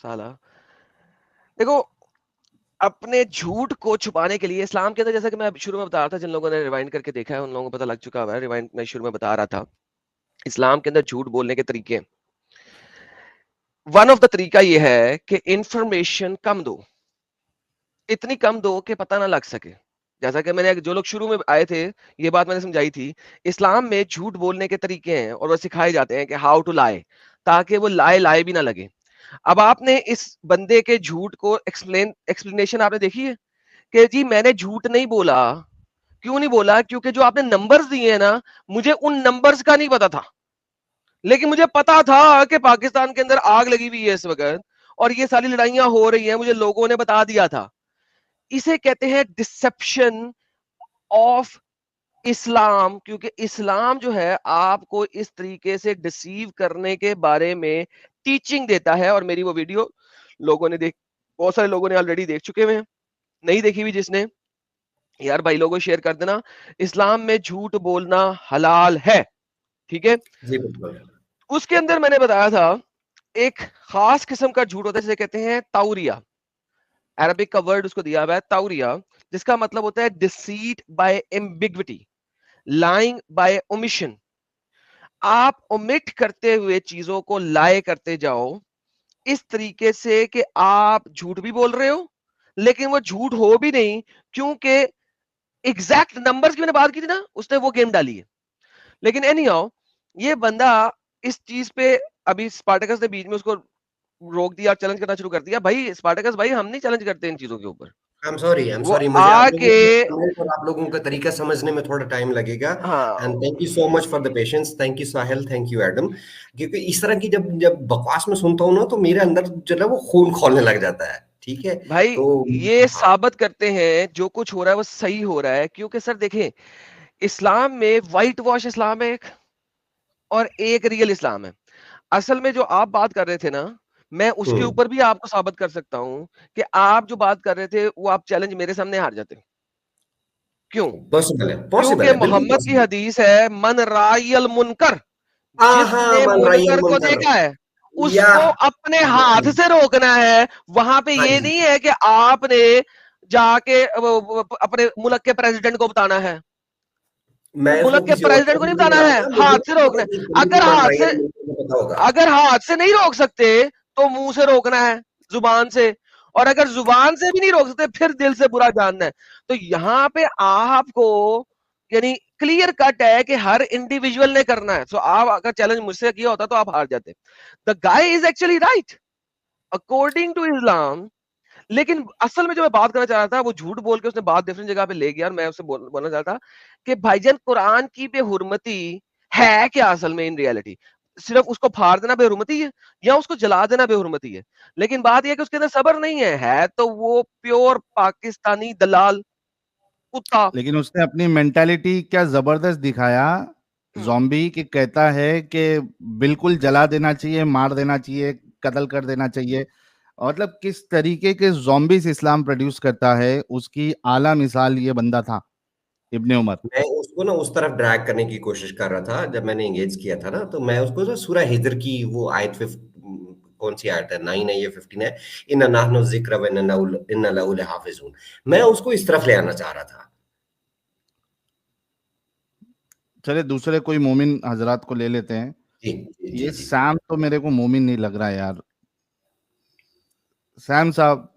साला। देखो, अपने झूठ को छुपाने के लिए इस्लाम के अंदर, जैसा कि मैं शुरू में बता रहा था, जिन लोगों ने रिवाइंड करके देखा है उन लोगों को पता लग चुका है, रिवाइंड मैं शुरू में बता रहा था, इस्लाम के अंदर झूठ बोलने के तरीके, वन ऑफ द तरीका ये है कि इंफॉर्मेशन कम दो, इतनी कम दो कि पता ना लग सके। जैसा कि मैंने, जो लोग शुरू में आए थे, ये बात मैंने समझाई थी, इस्लाम में झूठ बोलने के तरीके हैं और वो सिखाए जाते हैं कि हाउ टू लाई, ताकि वो लाए लाए भी ना लगे। अब आपने इस बंदे के झूठ को एक्सप्लेनेशन आपने देखी है कि जी मैंने झूठ नहीं बोला। क्यों नहीं बोला? क्योंकि जो आपने नंबर्स दिए हैं ना, मुझे उन नंबर्स का नहीं पता था, लेकिन मुझे पता था कि पाकिस्तान के अंदर आग लगी हुई है इस वक्त और ये सारी लड़ाइयां हो रही हैं, मुझे लोगों ने बता दिया था। इसे कहते हैं डिसेप्शन ऑफ इस्लाम, क्योंकि इस्लाम जो है आपको इस तरीके से डिसीव करने के बारे में टीचिंग देता है। और मेरी वो वीडियो लोगों ने बहुत सारे लोगों ने ऑलरेडी देख चुके हुए हैं, नहीं देखी हुई जिसने, यार भाई लोगों शेयर कर देना। इस्लाम में झूठ बोलना हलाल है, ठीक है। जी बिल्कुल। उसके अंदर मैंने बताया था एक खास किस्म का झूठ होता है जिसे कहते हैं ताउरिया। अरबिक का वर्ड उसको दिया हुआ है ताउरिया, जिसका मतलब होता है deceit by ambiguity, lying by omission. आप ओमिट करते हुए चीजों को लाए करते जाओ इस तरीके से कि आप झूठ भी बोल रहे हो लेकिन वो झूठ हो भी नहीं, क्योंकि एग्जैक्ट नंबर्स की मैंने बात की थी ना, उसने वो गेम डाली है। लेकिन एनीहाउ, ये बंदा इस चीज पे, अभी स्पार्टकस ने बीच में उसको रोक दिया, चैलेंज करना शुरू कर दिया। भाई स्पार्टकस भाई, हम नहीं चैलेंज करते इन चीजों के ऊपर। आई एम वो सॉरी, मुझे आप लोगों आके, को समझ और आप लोगों का तरीका समझने में थोड़ा टाइम लगेगा। हाँ, and thank you so much for the patience. Thank you Sahil, thank you Adam. क्योंकि इस तरह की जब जब बकवास में सुनता हूँ ना, तो मेरे अंदर जो है वो खून खौलने लग जाता है। ठीक है, भाई तो ये हाँ। साबित करते हैं जो कुछ हो रहा है वो सही हो रहा है, क्योंकि सर देखें, इस्लाम में व्हाइट वॉश इस्लाम है एक, और एक रियल इस्लाम है। असल में जो आप बात कर रहे थे ना, मैं उसके हम्म। ऊपर भी आपको साबित कर सकता हूं कि आप जो बात कर रहे थे वो आप चैलेंज मेरे सामने हार जाते। क्यों? पॉसिबल क्योंकि है, बिल्कुल मोहम्मद की पॉसिबल। हदीस है, मन रायल मुनकर, हाँ हाँ, जिसने मन रही है मुनकर को मुनकर। देखा है या उसको अपने हाथ से रोकना है। वहां पे हाँ ये जी, नहीं है कि आपने जाके अपने मुल्क के प्रेसिडेंट को बताना है। मैं उसको मुल्क के किसी और प्रेसिडेंट को शब्द नहीं में बताना है, बताऊंगा, मुझे हाथ से नहीं रोकना पता है। कि मुझे अगर मन हाथ रही से, है, मुझे पता होगा। अगर हाथ से नहीं रोक सकते तो मुंह से रोकना है, जुबान से। और अगर जुबान से भी नहीं रोक सकते फिर दिल से बुरा जानना है। तो यहां पे आपको, यानी क्लियर कट है कि हर इंडिविजुअल ने करना है। सो आप अगर चैलेंज मुझसे किया होता तो आप हार जाते। The guy is actually right according to Islam. लेकिन असल में जो मैं बात करना चाह रहा था, वो झूठ बोल के उसने बात डिफरेंट जगह पे ले गया, और मैं उससे बोलना चाहता कि भाईजान कुरान की बेहुरमती है क्या असल में इन रियलिटी? सिर्फ उसको फाड़ देना बेहुरमती है या उसको जला देना बेहुरमती है? लेकिन बात यह है कि उसके अंदर सब्र नहीं है तो वो प्योर पाकिस्तानी दलाल कुत्ता। लेकिन उसने अपनी मेंटालिटी क्या जबरदस्त दिखाया, ज़ॉम्बी, कि कहता है कि बिल्कुल जला देना चाहिए, मार देना चाहिए, कत्ल कर देना चाहिए। मतलब किस तरीके के ज़ॉम्बीज इस्लाम प्रोड्यूस करता है, उसकी आला मिसाल ये बंदा था, इब्ने उमर। मैं उसको ना उस तरफ ड्रैग करने की कोशिश कर रहा था जब मैंने एंगेज किया था ना, तो मैं उसको ना सूरह हिजर की वो आयत कौन सी आयत है, 9 है या 15 है, इन्ना नहनु जिक्र व इन्ना लहु लहाफिजून, मैं उसको इस तरफ ले आना चाह रहा था। चले दूसरे कोई मोमिन हजरात को ले लेते हैं। जी जी जी ये जी। सैम तो मेरे को मोमिन नहीं लग रहा यार। सैम साहब,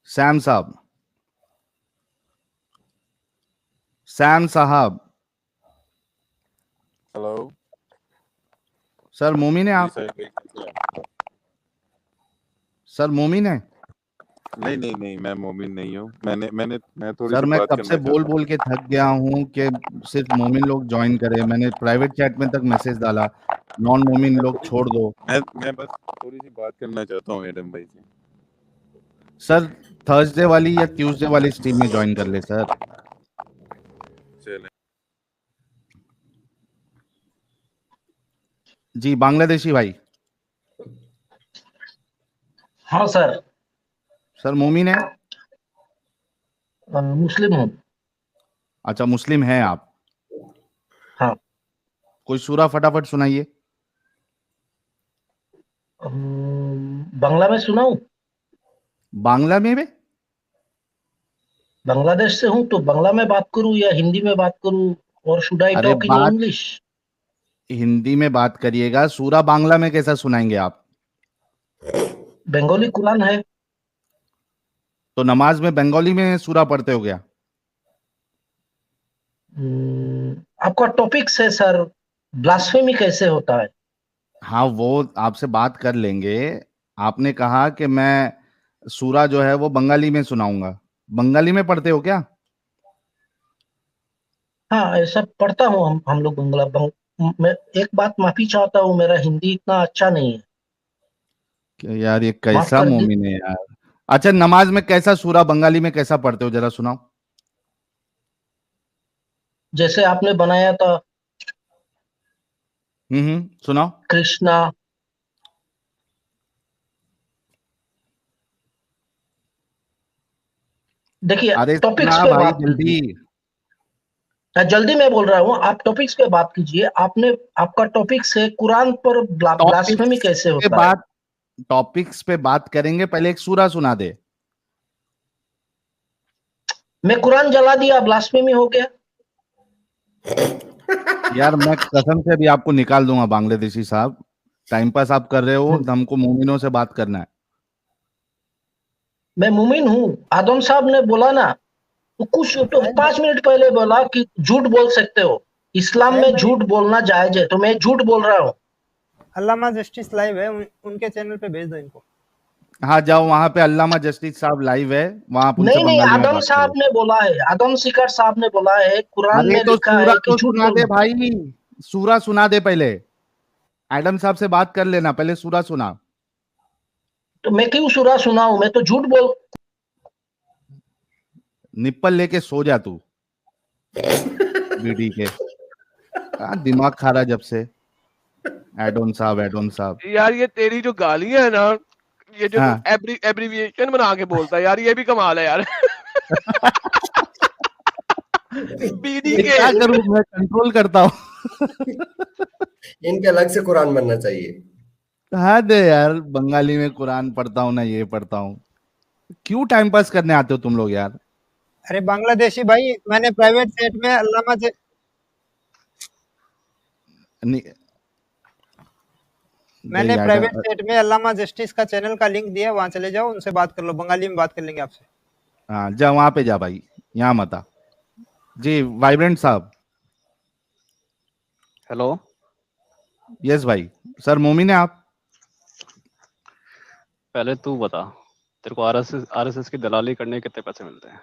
सैम साहब, सैम साहब, हेलो सर मोमिन है जी आप? सर, कैसे हैं? सर मोमिन है? नहीं नहीं नहीं, मैं मोमिन नहीं हूँ। मैं थोड़ी सर सी मैं बात कब से करना बोल चाहता बोल के थक गया हूँ कि सिर्फ मोमिन लोग ज्वाइन करें। मैंने प्राइवेट चैट में तक मैसेज डाला, नॉन मोमिन लोग हूँ। छोड़ दो। मैं बस थोड़ी सी बात करना चाहता हूँ एडम भाई से। सर थर्सडे वाली या ट्यूसडे वाली स्ट्रीम में ज्वाइन कर ले सर। चले, जी बांग्लादेशी भाई। हाँ सर। सर मोमिन है? मुस्लिम हूँ। अच्छा मुस्लिम हैं आप। हाँ। कोई सूरा फटाफट सुनाइए। बांग्ला में सुनाऊं? बांग्ला में भी? बांग्लादेश से हूं तो बांग्ला में बात करूं या हिंदी में बात करूं, और शुड आई अरे टॉक इन बात इंग्लिश? हिंदी में बात करिएगा, सूरा बांग्ला में कैसा सुनाएंगे आप? बंगाली कुरान है। तो नमाज में बंगाली में सूरा पढ़ते हो क्या? आपका टॉपिक है सर, ब्लास्फेमी कैसे होता है? हाँ, वो आपसे बात कर लेंगे। आपने कहा कि मैं सूरा जो है वो बंगाली में सुनाऊंगा। बंगाली में पढ़ते हो क्या? हाँ, ऐसा पढ़ता हूँ हम लोग मैं एक बात माफी चाहता हूँ, मेरा हिंदी इतना अच्छा नहीं है, यार ये माफ कैसा कर दी। मोमिन है यार। अच्छा, नमाज में कैसा सूरा बंगाली में कैसा पढ़ते हो, जरा सुनाओ। जैसे आपने बनाया था, सुनाओ। कृष्णा। देखिए, अरे टॉपिक्स सुना पे भाई बात कीजिए। जल्दी। जल्दी मैं बोल रहा हूँ, आप टॉपिक्स पे बात कीजिए। आपका टॉपिक्स है कुरान पर ब्लास्फेमी टॉपिक्स कैसे पे होता है। बात टॉपिक्स पे बात करेंगे, पहले एक सूरा सुना दे। मैं कुरान जला दिया, ब्लास्फेमी हो गया? यार मैं कसम से अभी आपको निकाल दूंगा बांग्लादेशी साहब। टाइम पास आप कर रहे हो, हमको मोमिनों से बात करना है। मैं मुमिन हूँ, आदम साहब ने बोला ना, तो कुछ तो 5 मिनट पहले बोला कि झूठ बोल सकते हो, इस्लाम में झूठ बोलना जायज है, तो मैं झूठ बोल रहा हूँ। अल्लामा जस्टिस लाइव है, उनके चैनल पे भेज दो इनको। हाँ जाओ, वहां पे अल्लामा जस्टिस साहब लाइव है, वहां आप उनसे नहीं नहीं, बंगाली में आदम बात साहब करो। ने बोला है, आदम सीकर साहब ने बोला है, कुरान अरे में तो लिखा सूरा है कि तो झूठ सुना दे बोलना। भाई। सूरा सुना दे पहले। एडम साहब से बात कर लेना, पहले सूरा सुना। तो मैं क्यों सूरा सुनाऊं, मैं तो झूठ बोल। निप्पल लेके सो जा तू, बीड़ी के। दिमाग खा रहा जब से। एडोन साहब, एडोन साहब। यार ये तेरी जो गालियां है ना, ये जो तू हाँ। एब्रीविएशन बना के बोलता है यार, ये भी कमाल है यार। बीडी ये के। क्या करूं, मैं कंट्रोल करता हूँ। इनके अलग से कुरान बनना चाहिए। हाँ दे यार, बंगाली में कुरान पढ़ता हूँ ना, ये पढ़ता हूँ। क्यों टाइम पास करने आते हो तुम लोग यार? अरे बांग्लादेशी भाई, मैंने प्राइवेट चैट में नहीं, दे मैंने यार। प्राइवेट चैट में अल्लामा जस्टिस का चैनल का लिंक दिया, वहां चले जाओ, उनसे बात कर लो, बंगाली में बात कर लेंगे आपसे। हाँ जा, वहां पे जा भाई, यहाँ मत आ। जी वाइब्रेंट साहब। हेलो। यस भाई। सर मोमिन है आप? पहले तू बता, तेरे को आरएसएस की दलाली करने के कितने पैसे मिलते हैं?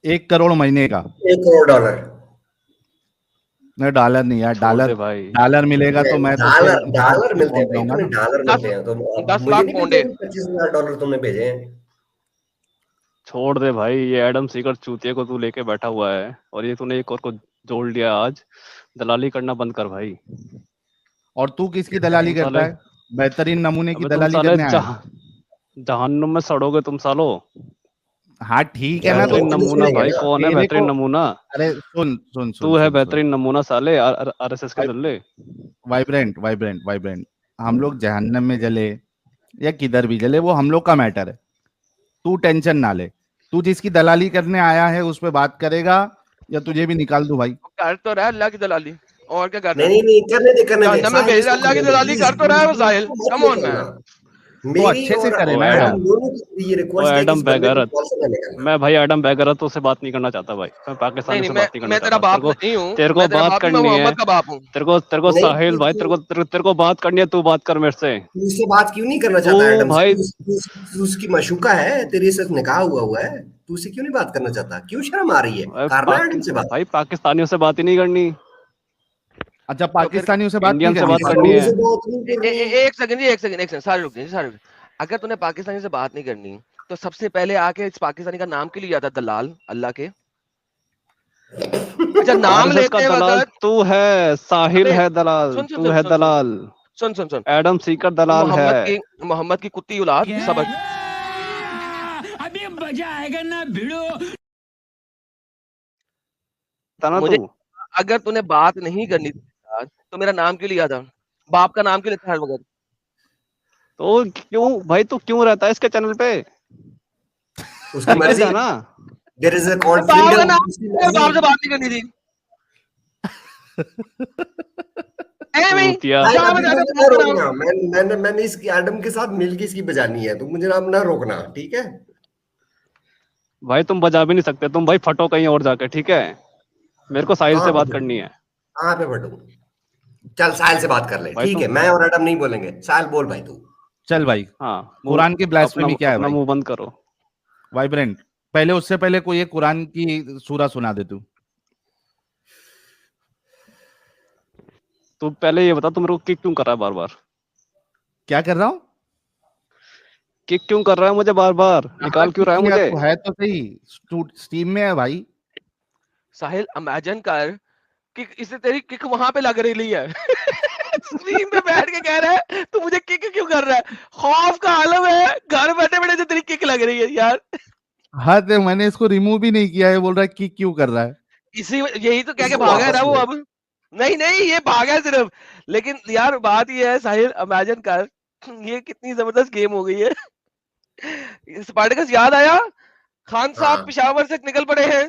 1 करोड़ महीने का। $1 करोड़। नहीं डॉलर नहीं यार, छोड़ डॉलर। दे भाई। डॉलर मिलेगा तो मैं तो फिर डॉलर डॉलर मिलते हैं पहुंच भाई, जाऊंगा तुम्हें ना। डॉलर मिलते हैं, तो 10 मुझे लाख नहीं पौंडे। मिलते। $25,000 तुमने भेजे हैं। छोड़ दे भाई, ये एडम सीकर चूतिए को तू लेके बैठा हुआ है, और ये तूने एक और को जोड़ लिया आज। दलाली करना बंद कर भाई। और तू किसकी दलाली तुम करता साले, है? बेहतरीन नमूने की अबे तुम दलाली साले करने आया है। जहन्नुम में सड़ोगे तुम सालो। हाँ ठीक है ना, तो बेहतरीन वो नमूना सुनेंगे भाई ना। कौन है? तेरे बेहतरीन को। नमूना अरे सुन सुन सुन तू है, सुन सुन। बेहतरीन नमूना साले आरएसएस के दल्ले। Vibrant vibrant vibrant. हम लोग जहन्नम में जले या किधर भी जले, वो हम लोग का मैटर है। तू टेंशन ना ले। तू जिसकी दलाली करने आया है उस पर बात करेगा, या तुझे भी निकाल दूं भाई? कर तो रहा है अल्लाह की दलाली, और क्या कर नहीं रहा है? नहीं नहीं, करने दे जहन्नम में साहिल, भेज इसको अल्लाह की करने दे दलाली प्लीज कर तो रहा प्लीज है वो प्लीज, साहिल। इसको मत कम ऑन निकालना। मैन। तो मेरी अच्छे से और करे ओ ना यार। हम एडम दोनों की ये ओ रिक्वेस्ट है कि एडम इस बंदे को बेगैरत, कॉल से ना निकालना। मैं भाई एडम बेगैरत से बात नहीं करना चाहता भाई। मैं नहीं पाकिस्तानी नहीं, से मैं बात नहीं करना मैं तेरा चाहता। बाप नहीं हूँ, तेरे को मैं तेरा बात बाप नहीं, मैं करनी है। मोहम्मद का बाप हूँ। तेरे को नहीं, साहिल भाई, तेरे को बात करनी है, तू बात कर मेरे से। तू उससे बात क्यों नहीं करना तू चाहता एडम से? भाई, तू उसकी मशूका है, तेरे से निकाह हुआ हुआ है, तू उससे क्यों नहीं बात करना चाहता? क्यों शर्म आ रही है? करना एडम से बात। भाई पाकिस्तानियों से बात ही नहीं करनी, अच्छा, तो फिर पाकिस्तानियों से बात नहीं इंडियन से करनी बात सर? करनी पाकिस्तानियों है। से बात नहीं करनी। एक सेकंड जी, एक सेकंड, एक सेकंड, सारे रुक जाइए, सारे रुक जाइए। अगर तूने पाकिस्तानी से बात नहीं करनी, तो सबसे पहले आके इस पाकिस्तानी का नाम क्यों लिया था, दलाल अल्लाह के? अच्छा, नाम आरएसएस का लेते दलाल वक्त। तू है, साहिल अबे है दलाल, सुन सुन तू सुन है सुन सुन दलाल। सुन सुन सुन। एडम सीकर दलाल है। मोहम्मद की कुत्ती औलाद, सबक। अभी मजा आएगा ना भिड़ो। था ना मुझे तू। अगर तूने बात नहीं करनी थी यार, तो मेरा नाम क्यों लिया था? बाप का नाम क्यों लेता है वगैरह? तो क्यों भाई, तू क्यों रहता है इसके चैनल पे? उसकी निकल मर्जी, जा ना। देयर इज अ गॉड बाप का फ्रीडम, नाम उसकी बाप से मर्जी। बात नहीं करनी थी। ए भाई चूतिया। भाई जहाँ अभी मैं जाता मुझे हूँ ना बाप का नाम। रोकना, मैंने इस एडम के साथ मिलके इसकी बजानी है, तो मुझे ना रोकना, ठीक है? भाई तुम बजा भी नहीं सकते, तुम भाई फटो कहीं और जाके, ठीक है? मेरे को साहिल कहाँ से पे बात फटूं? करनी है। कहाँ पे फटूं? चल साहिल से बात कर ले, भाई ठीक तुम, है? मैं और एडम नहीं बोलेंगे, साहिल बोल भाई तू। चल भाई, हाँ कुरान की अपना ब्लास्फेमी क्या है अपना भाई? मुंह बंद करो। वाइब्रेंट, पहले उससे पहले कोई एक कुरान की सूरा सुना दे तू। तू पहले ये बता, तू मेरे को किक क्यों कर रहा है बार बार? क्या कर रहा हूँ? किक क्यों कर रहा है मुझे बार बार? कहाँ निकाल क्यों किक रहा है किया? मुझे? तू है तो सही, स्टीम में है भाई। साहिल इमेजिन कर कि इसे तेरी किक वहां पे लग रही है। स्क्रीन पे बैठ के कह रहा है तू मुझे किक क्यों कर रहा है? खौफ का आलम है, घर बैठे बैठे तेरी किक लग रही है यार। हाँ तो मैंने इसको रिमूव भी नहीं किया है, बोल रहा है किक क्यों कर रहा है। इसी यही तो कह के इसको भागा है वापस ना वो लो। अब। नहीं नहीं ये भागा है सिर्फ। लेकिन यार बात ये है साहिल, इमेजिन कर ये कितनी जबरदस्त गेम हो गई है। स्पार्टकस याद आया? खान साहब हाँ पेशावर से निकल पड़े हैं।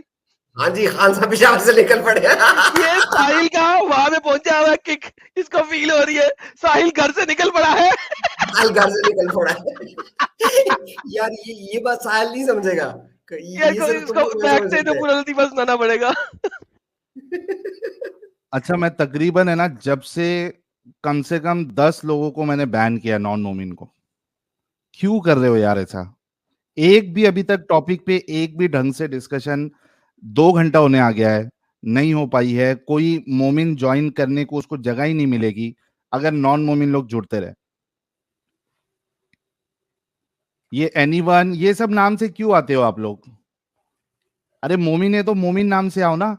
हाँ जी, खान साहब पेशावर से निकल पड़े। ये साहिल का वहां पे पहुंचा हुआ किक इसको फील हो रही है। साहिल घर से निकल पड़ा है। साहिल घर से निकल पड़ा है। यार ये बात साहिल नहीं समझेगा, यार ये को सिर्फ तुम इसको लोग बैक समझ से तो सकते पूरा लतीफा सुनाना पड़ेगा। अच्छा, मैं तकरीबन है ना, जब से कम 10 लोगों को मैंने बैन किया, नॉन मोमिन को। क्यों कर रहे हो यार ऐसा? एक भी अभी तक टॉपिक पे एक भी ढंग से डिस्कशन, 2 घंटा होने आ गया है, नहीं हो पाई है। कोई मोमिन ज्वाइन करने को उसको जगह ही नहीं मिलेगी अगर नॉन मोमिन लोग जुड़ते रहे। ये एनीवन, ये सब नाम से क्यों आते हो आप लोग? अरे मोमिन है तो मोमिन नाम से आओ ना।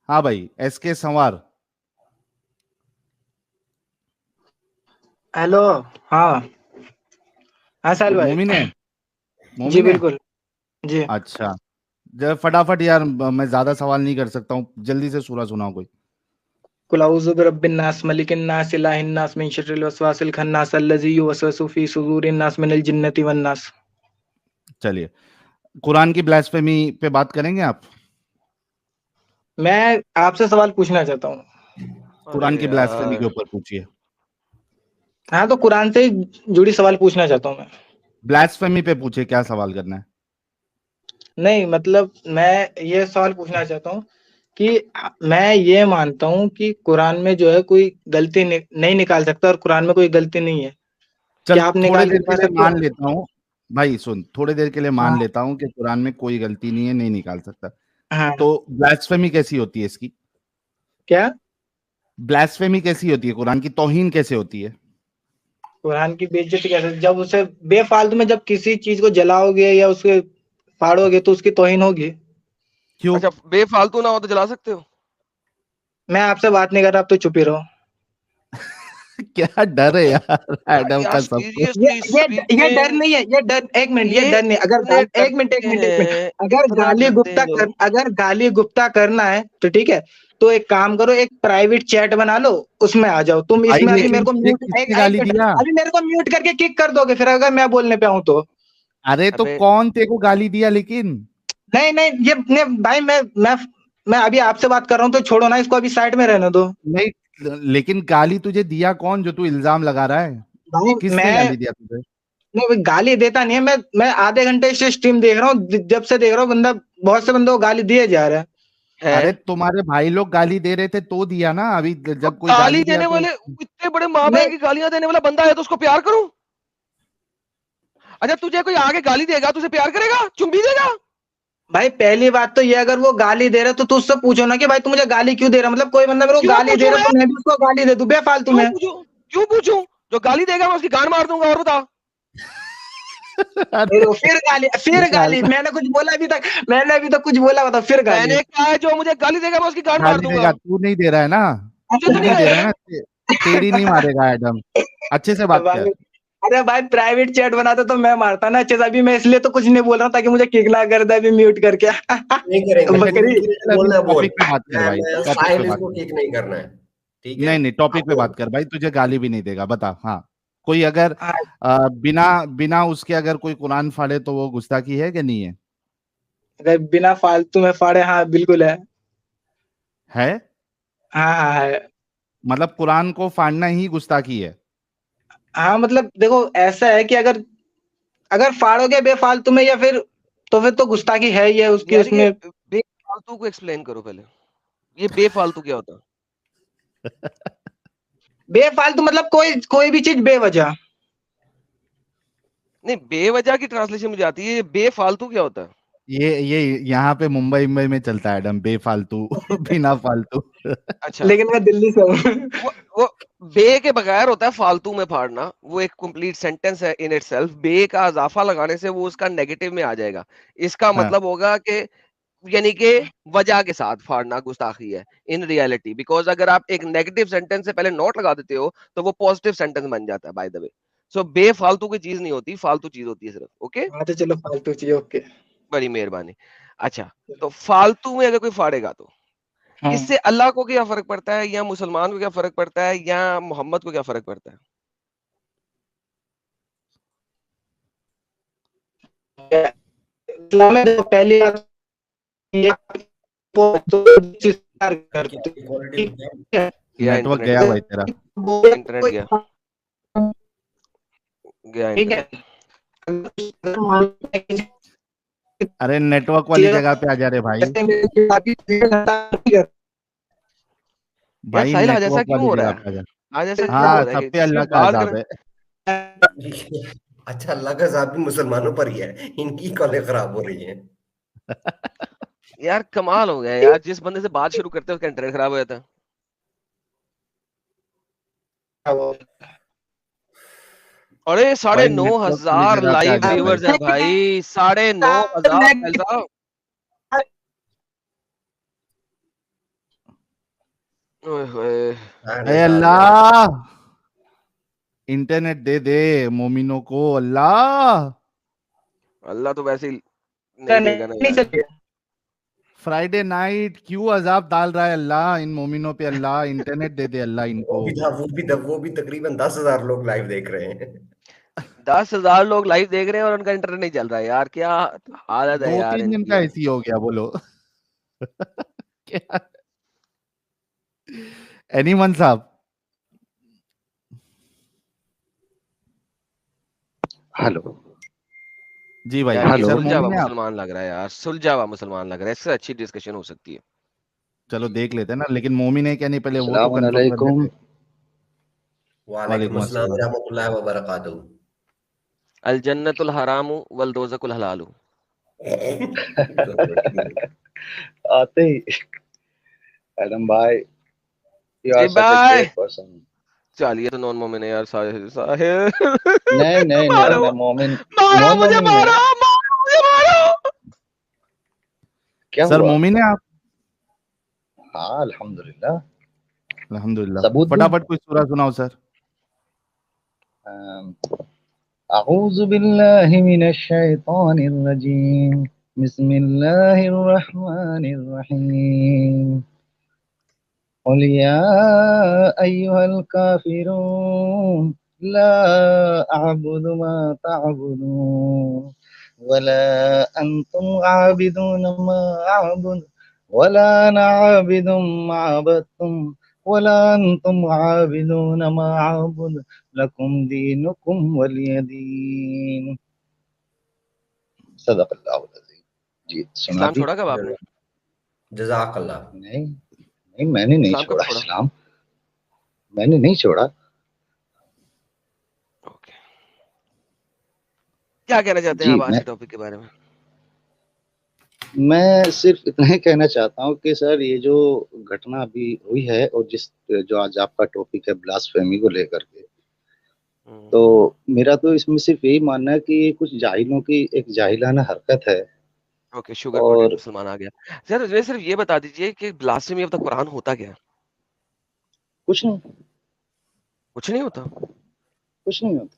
हाँ भाई, एसके संवार। हेलो। हाँ हाँ साहिल भाई। मोमिन है? जी मोमिन है? बिल्कुल। जी अच्छा, जब फटाफट यार, मैं ज्यादा सवाल नहीं कर सकता हूँ, जल्दी से सूरा सुनाओ कोई। कुल औज़ु बिरब्बिन नास मलिकिन नास इलाहिन नास मिन शर्रिल वसवासिल खन्नास अल्लज़ी युवस्विसु फी सुदूरिन नास मिनल जिन्नति वन नास। चलिए, कुरान की ब्लास्फेमी पे बात करेंगे आप? मैं आपसे सवाल पूछना चाहता हूँ। कुरान अरे की ब्लास्फेमी के यार ऊपर पूछिए। हाँ तो कुरान से जुड़ी सवाल पूछना चाहता हूँ मैं। ब्लास्फेमी पे पूछिए, क्या सवाल करना है? नहीं मतलब मैं ये सवाल पूछना चाहता हूँ कि मैं ये मानता हूँ कि कुरान में जो है कोई गलती नहीं निकाल सकता और कुरान में कोई गलती नहीं है। चल, क्या आप थोड़ी निकाल के देर दिखा के लिए सकते मान हो? लेता हूँ भाई, सुन, थोड़ी देर के लिए मान हाँ लेता हूँ कि कुरान में कोई गलती नहीं है, नहीं निकाल सकता। हाँ। तो ब्लास्फेमी कैसी होती है इसकी? क्या? ब्लास्फेमी कैसी होती है? कुरान की तौहीन कैसे होती है? कुरान की बेइज्जती कैसे? जब उसे बेफालतू में जब किसी चीज को जलाओगे या उसके फाड़ोगे तो उसकी तौहीन होगी। क्यों? अच्छा बेफालतू ना हो तो जला सकते हो। मैं आपसे बात नहीं कर रहा, आप तो चुप ही रहो। क्या डर है यार एडम यार का सबको। सीरियसली ये डर नहीं है, ये डर, एक मिनट, ये ये डर नहीं। इतने एक मिनट एक डरते मिनट एक मिनट, हैं, अगर इतना डरते हैं लोग। अगर गाली गुप्ता करना है तो ठीक है, तो एक काम करो, एक प्राइवेट चैट बना लो, उसमें आ जाओ तुम। भाई इसमें अभी लेकिन मेरे को तुझे म्यूट, किसने गाली दिया? अभी मेरे को म्यूट करके किक कर दोगे फिर अगर मैं बोलने पे आऊं तो। अरे तो अबे कौन तेरे को गाली दिया लेकिन? नहीं नहीं, ये नहीं भाई, मैं अभी आपसे बात कर रहा हूँ तो छोड़ो ना इसको, अभी साइड में रहने दो। नहीं, लेकिन गाली तुझे दिया कौन, जो तू इल्जाम लगा रहा है? भाई किसने मैं गाली दिया तुझे? नहीं, वो गाली देता नहीं है। मैं आधे घंटे से स्ट्रीम देख रहा हूँ, जब से देख रहा हूँ बंदा, बहुत से बंदों को गाली दिए जा रहा है। अरे है तुम्हारे भाई लोग गाली दे रहे थे तो दिया ना, अभी जब कोई गाली गाली दिया देने तो। वाले इतने बड़े माँ नहीं बहन की गालियां देने वाला बंदा है तो उसको प्यार करूं? अच्छा तुझे कोई आगे गाली देगा तुझे प्यार करेगा, चुम्बी देगा? भाई, पहली बात तो ये, अगर वो गाली दे रहा है तो उससे पूछो ना कि भाई तू मुझे गाली क्यों दे रहा है। मतलब कोई बंदा मेरे को क्यों गाली दे पूछूं रहा है मैं? तो मैं भी उसको गाली दे दूं बेफालतू क्यों में? पूछूं? क्यों पूछूं? जो गाली देगा मैं उसकी गांड मार दूंगा। और बता। अरे फिर निकाल। गाली मैंने अभी तक कुछ बोला, बता फिर गाली। मैंने कहा है जो मुझे गाली देगा मैं उसकी गांड मार गाली दूंगा। देगा, तू नहीं दे रहा है ना? मुझे तू तो नहीं नहीं दे रहा है है। ना? तेरी नहीं मारेगा एडम, अच्छे से बात कर। अरे भाई, प्राइवेट चैट बनाते तो मैं मारता ना अच्छे से। अभी मैं इसलिए तो कुछ नहीं बोल रहा हूँ ताकि मुझे किक ना कर दे अभी म्यूट करके। नहीं करेंगे, अच्छा, बकरी। चल अभी बोलना बोल। टॉपिक पे बात कर भाई, टॉपिक पे साहिल बात इसको कर। किक नहीं करना है। ठीक है। नहीं नहीं, टॉपिक पे अब बात कर भाई, तुझे गाली भी नहीं देगा, बता। हाँ, कोई अगर हाँ, बिना बिना उसके अगर कोई कुरान फाड़े तो वो गुस्ताखी है कि नहीं है? अगर बिना फालतू में फाड़े, हाँ बिल्कुल है। है? हाँ हाँ है। मतलब कुरान को फाड़ना ही गुस्ताखी है? हाँ मतलब देखो, ऐसा है कि अगर अगर फाड़ोगे बेफालतू में, या फिर तो फिर तो गुस्ताखी है ही है उसकी, यार ये उसमें। बेफालतू को एक्सप्लेन करो पहले, ये बेफालतू क्या होता है? बेफालतू मतलब कोई कोई भी चीज बेवजह। नहीं, बेवजह की ट्रांसलेशन मुझे आती है, ये बेफालतू क्या होता है? ये यहाँ पे मुंबई मुंबई में चलता है एडम, बेफालतू बिना फालतू। अच्छा, लेकिन मैं दिल्ली से हूँ। वो बे के बगैर होता है फालतू में फाड़ना, वो एक कंप्लीट सेंटेंस है इन इटसेल्फ। बे का इजाफा लगाने से वो उसका नेगेटिव में आ जाएगा। इसका हाँ मतलब होगा कि यानी कि वजह के साथ फाड़ना गुस्ताखी है इन रियलिटी, बिकॉज अगर आप एक नेगेटिव सेंटेंस से पहले नोट लगा देते हो तो वो पॉजिटिव सेंटेंस बन जाता है, बाय द वे। सो बेफालतू की चीज नहीं होती, फालतू चीज होती है सिर्फ। ओके, हाँ तो चलो फालतू चीज, ओके। बड़ी मेहरबानी। अच्छा, तो फालतू में अगर कोई फाड़ेगा तो हाँ, इससे अल्लाह को क्या फर्क पड़ता है, या मुसलमान को क्या फर्क पड़ता है, या मोहम्मद को क्या फर्क पड़ता है? इस्लाम में देखो, पहली बात ये तो चीज करते इक्वालिटी ठीक है। गया नेटवर्क इंटरनेट गया गया, भाई तेरा। इंटरनेट गया, गया ठीक है। इंटरनेट। अरे नेटवर्क वाली जगह पे आ जा रे भाई। यार भाई साहिल आज ऐसा नेटवर्क क्यों वाली हो जगह रहा पे आ है? जा। आज ऐसा क्यों हो हाँ, रहा है सब कि पे किसी अल्लाह में का बात अजाब कर? है। अच्छा, अल्लाह का अज़ाब भी मुसलमानों पर ही है, इनकी कॉलें खराब हो रही हैं। यार कमाल हो गया यार, जिस बंदे से बात शुरू करते हैं उसका इंटरनेट खराब हो जाता है। अरे भाई 9,500 नेटवर्क वाली जगह पे आ लाइव जा भाई। व्यूवर्स है भाई, 9,500 साहिल साहब। ओए होए, अरे अल्लाह, इंटरनेट दे दे मोमिनों को अल्लाह। अल्लाह तो वैसे ही नहीं देगा ना नहीं यार। चलिए। फ्राइडे नाइट क्यों अजाब डाल रहा है अल्लाह इन मोमिनों पे अल्लाह, इंटरनेट दे दे अल्लाह इनको। वो भी तकरीबन 10,000 लोग लाइव देख रहे हैं। 10,000 लोग लाइव देख रहे हैं और उनका इंटरनेट नहीं चल रहा है यार, क्या हालत है दो यार तीन दिन इनकी का यार। ऐसी हो गया, बोलो। क्या? एनीवन साहब। हेलो जी भाई। यार ये सर सुलझा हुआ मोमिन है आप? मुसलमान लग रहा है यार, सुलझा हुआ मुसलमान लग रहा है, इससे अच्छी डिस्कशन हो सकती है। चलो देख लेते हैं ना, लेकिन मोमिन है क्या नहीं पहले वो तो अस्सलाम कंफर्म कर वालेकुम। लेते। वालेकुम वालेकुम अस्सलाम अस्सलाम। रहमतुल्लाहि व बरकातहू। अल जन्नतुल हरामु वल दोज़कुल हलालु। आते ही एडम भाई, यू जी आर सच ए बाय। Great person. चलिए तो नॉन मोमिन है यार, साहिल साहिल। नहीं नहीं नहीं, मारो मैं मोमिन, मारो नॉन मुझे, मोमिन मारो नहीं। मारो मुझे, मारो। क्या सर हुआ? मोमिन है आप? हाँ अल्हम्दुलिल्लाह। अल्हम्दुलिल्लाह। सबूत दूं? फटाफट कोई सूरा सुनाओ सर। अऊज़ु बिल्लाहि मिनश शैतानिर रजीम, बिस्मिल्लाहिर रहमानिर रहीम। क़ुल या अय्युहल काफ़िरून ला अअबुदु मा तअबुदून वला अंतुम आबिदून मा अअबुदु वला अना आबिदुम मा अबदतुम वला अंतुम आबिदून मा अअबुदु लकुम दीनुकुम वलिय दीन। सदक़ल्लाहुल अज़ीम। जी सुना इस्लाम दी? छोड़ा कब आपने? जज़ाकल्लाह। नहीं नहीं, मैंने नहीं इस्लाम कब छोड़ा छोड़ा? इस्लाम, मैंने नहीं छोड़ा। ओके, क्या कहना चाहते हैं जी आप आज के टॉपिक के बारे में? मैं सिर्फ इतना ही कहना चाहता हूँ कि सर ये जो घटना अभी हुई है, और जो आज आपका टॉपिक है ब्लास्फेमी को लेकर के, तो मेरा तो इसमें सिर्फ यही मानना है कि ये कुछ जाहिलों की एक जाहिलाना हरकत है। ओके, शुगर कोटेड और मुसलमान आ गया। सर मुझे सिर्फ ये बता दीजिए कि ब्लास्फेमी ऑफ द कुरान होता क्या है? कुछ नहीं, कुछ नहीं होता। कुछ नहीं होता।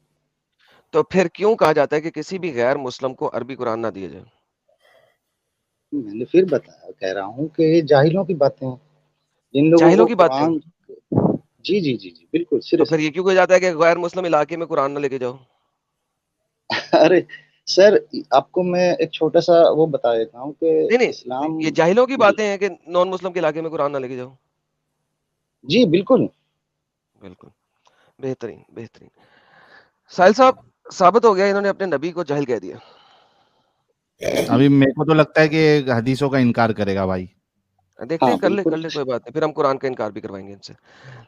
तो फिर क्यों कहा जाता है कि किसी भी गैर मुस्लिम को अरबी कुरान ना दिया जाए? मैंने फिर बताया, कह रहा हूँ कि ये जाहिलों की बातें हैं, जिन लोगों जाहिलों को की बातें। कुरान, जी जी जी जी बिल्कुल तो सिर्फ फिर ये क्यों कहा जाता है कि गैर मुस्लिम इलाके में कुरान ना लेके जाओ? अरे सर, आपको मैं एक छोटा सा वो बता देता हूँ कि नहीं इस्लाम। ये जाहिलों की जी बातें हैं कि नॉन मुस्लिम के इलाके में कुरान ना लेके जाओ। जी बिल्कुल। बिल्कुल, बेहतरीन बेहतरीन। साहिल साहब, साबित हो गया इन्होंने अपने नबी को जाहिल कह दिया। अभी मेरे को तो लगता है कि हदीसों का इनकार करेगा भाई। देखते हाँ हैं, कर बिल्कुल। ले कोई बात नहीं, फिर हम कुरान का इनकार भी करवाएंगे इनसे।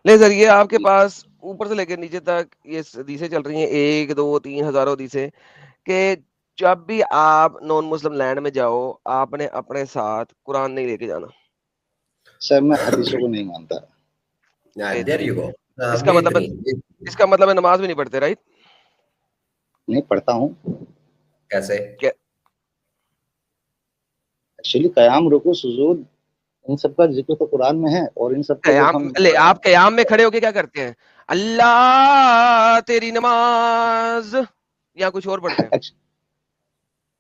ले सर, ये आपके पास ऊपर से लेकर नीचे तक ये हदीसें चल रही हैं, 1 2 3 हजारों हदीसें, कि जब भी आप नॉन मुस्लिम लैंड में जाओ, आपने अपने साथ कुरान नहीं लेके जाना। सर मैं हदीसों को नहीं मानता। देयर यू बेहतरीन। गो। इसका मतलब है बेहतरीन। इसका मतलब है नमाज भी नहीं पढ़ते, राइट? नहीं पढ़ता हूँ। कैसे? क्या? एक्चुअली कयाम रुकू सुजूद इन सब का जिक्र तो कुरान में है, और इन सब को जब हम आप कयाम में खड़े होके क्या करते हैं? अल्लाह तेरी नमाज, या कुछ और पढ़ते हैं?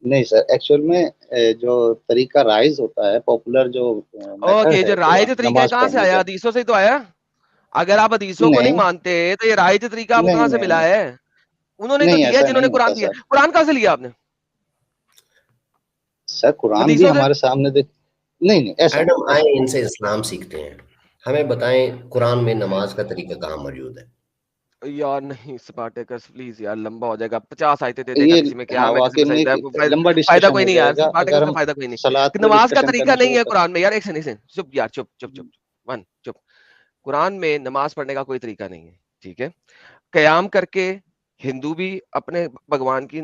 नहीं सर, एक्चुअल में जो तरीका राइज होता है, पॉपुलर जो मेथड ओके, जो है राइज तरीका है नमाज कहाँ से पढ़ने आया? का। हदीसों से ही तो आया। अगर आप हदीसों को नहीं नहीं मानते तो ये राइज तरीका आपको नहीं कहाँ से नहीं मिला नहीं, है? उन्होंने तो नहीं दिया है ऐसा जिन्होंने नहीं कुरान होता दिया। सर। कुरान कहाँ से लिया आपने? सर कुरान भी हदीसों से? हमारे सामने देख। नहीं नहीं ऐसा मैडम नहीं, आए ऐसा नहीं। इनसे इस्लाम सीखते हैं, हमें बताएं कुरान में नमाज का तरीका कहाँ मौजूद है? यार नहीं स्पार्टेकस, प्लीज यार, लंबा हो जाएगा। 50 आयतें दे देगा ये किसी में हाँ क्या है, जिसमें वाकई में सजदा है, एक लंबा फायदा डिस्कशन कोई हो नहीं यार, जाएगा स्पार्टेकस अगर का हम फायदा कोई नहीं। सलात कि पे नमाज का डिस्कशन तरीका करना नहीं शुरू है कर। कुरान में यार। एक सेकंड, चुप यार, चुप चुप चुप। वन चुप। कुरान में नमाज पढ़ने का कोई तरीका नहीं है, ठीक है? कयाम करके हिंदू भी अपने भगवान की